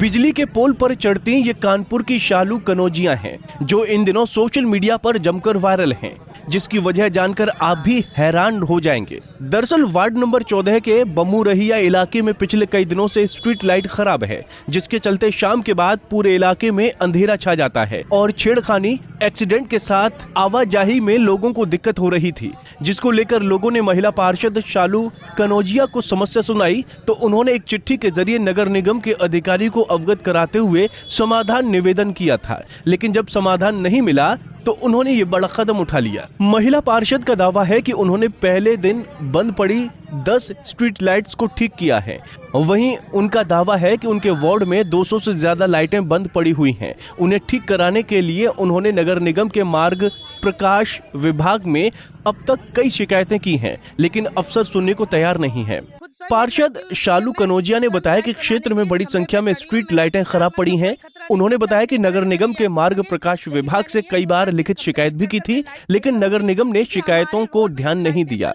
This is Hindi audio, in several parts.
बिजली के पोल पर चढ़ती ये कानपुर की शालू कनौजियां हैं, जो इन दिनों सोशल मीडिया पर जमकर वायरल हैं, जिसकी वजह जानकर आप भी हैरान हो जाएंगे। दरअसल वार्ड नंबर 14 के बमुरहिया इलाके में पिछले कई दिनों से स्ट्रीट लाइट खराब है, जिसके चलते शाम के बाद पूरे इलाके में अंधेरा छा जाता है और छेड़खानी एक्सीडेंट के साथ आवाजाही में लोगों को दिक्कत हो रही थी, जिसको लेकर लोगों ने महिला पार्षद शालू कनौजिया को समस्या सुनाई तो उन्होंने एक चिट्ठी के जरिए नगर निगम के अधिकारी को अवगत कराते हुए समाधान निवेदन किया था, लेकिन जब समाधान नहीं मिला तो उन्होंने ये बड़ा कदम उठा लिया। महिला पार्षद का दावा है कि उन्होंने पहले दिन बंद पड़ी 10 स्ट्रीट लाइट्स को ठीक किया है। वहीं उनका दावा है कि उनके वार्ड में 200 से ज्यादा लाइटें बंद पड़ी हुई हैं। उन्हें ठीक कराने के लिए उन्होंने नगर निगम के मार्ग प्रकाश विभाग में अब तक कई शिकायतें की हैं, लेकिन अफसर सुनने को तैयार नहीं है। पार्षद शालू कनौजिया ने बताया कि क्षेत्र में बड़ी संख्या में स्ट्रीट लाइटें खराब पड़ी हैं। उन्होंने बताया कि नगर निगम के मार्ग प्रकाश विभाग से कई बार लिखित शिकायत भी की थी, लेकिन नगर निगम ने शिकायतों को ध्यान नहीं दिया।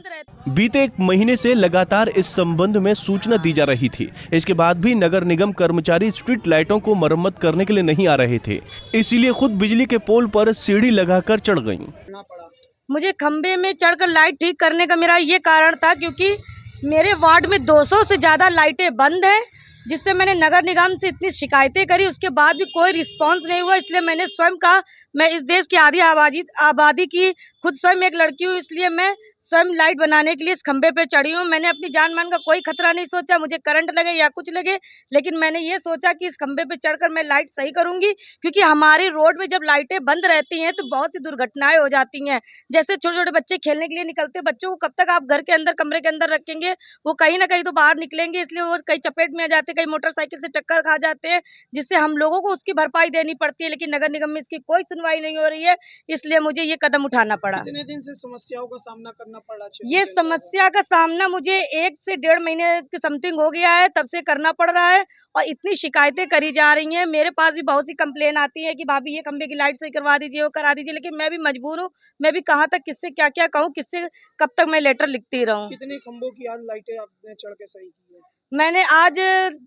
बीते 1 महीने से लगातार इस संबंध में सूचना दी जा रही थी। इसके बाद भी नगर निगम कर्मचारी स्ट्रीट लाइटों को मरम्मत करने के लिए नहीं आ रहे थे, इसीलिए खुद बिजली के पोल पर सीढ़ी लगाकर चढ़ गईं। मुझे खंबे में चढ़कर लाइट ठीक करने का मेरा ये कारण था, क्योंकि मेरे वार्ड में 200 से ज्यादा लाइटें बंद हैं, जिससे मैंने नगर निगम से इतनी शिकायतें करी, उसके बाद भी कोई रिस्पांस नहीं हुआ। इसलिए मैंने स्वयं कहा, मैं इस देश की आधी आबादी की खुद स्वयं एक लड़की हूँ, इसलिए मैं स्वयं लाइट बनाने के लिए इस खंबे पे चढ़ी हूँ। मैंने अपनी जान मान का कोई खतरा नहीं सोचा, मुझे करंट लगे या कुछ लगे, लेकिन मैंने ये सोचा कि इस खंबे पे चढ़कर मैं लाइट सही करूंगी, क्योंकि हमारी रोड में जब लाइटें बंद रहती हैं तो बहुत सी दुर्घटनाएं हो जाती हैं। जैसे छोटे छोटे बच्चे खेलने के लिए निकलते, बच्चों को कब तक आप घर के अंदर कमरे के अंदर रखेंगे, वो कहीं ना कहीं तो बाहर निकलेंगे, इसलिए वो कई चपेट में आ जाते, कई मोटरसाइकिल से टक्कर खा जाते हैं, जिससे हम लोगों को उसकी भरपाई देनी पड़ती है, लेकिन नगर निगम में इसकी कोई सुनवाई नहीं हो रही है। इसलिए मुझे ये कदम उठाना पड़ा। कितने दिन से समस्याओं का सामना करना पड़ा? ये समस्या का सामना मुझे 1 से 1.5 महीने के समथिंग हो गया है, तब से करना पड़ रहा है और इतनी शिकायतें करी जा रही हैं। मेरे पास भी बहुत सी कंप्लेन आती है कि भाभी ये खंबे की लाइट सही करवा दीजिए, वो करा दीजिए, लेकिन मैं भी मजबूर हूँ। मैं भी कहाँ तक किससे क्या क्या कहूँ, किससे कब तक मैं लेटर लिखती रहूँ। कितने खंबों की आज लाइटें आपने चढ़ के सही की है? मैंने आज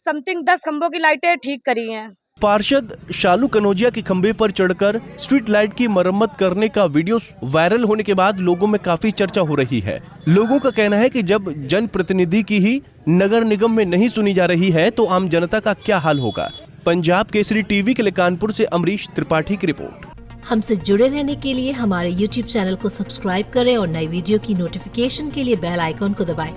समथिंग 10 खंबों की लाइटें ठीक करी हैं। पार्षद शालू कनौजिया के खंबे पर चढ़कर स्ट्रीट लाइट की मरम्मत करने का वीडियो वायरल होने के बाद लोगों में काफी चर्चा हो रही है। लोगों का कहना है कि जब जनप्रतिनिधि की ही नगर निगम में नहीं सुनी जा रही है तो आम जनता का क्या हाल होगा। पंजाब केसरी टीवी के लिए कानपुर से अमरीश त्रिपाठी की रिपोर्ट। हमसे जुड़े रहने के लिए हमारे YouTube चैनल को सब्सक्राइब करें और नई वीडियो की नोटिफिकेशन के लिए बेल आइकॉन को दबाएं।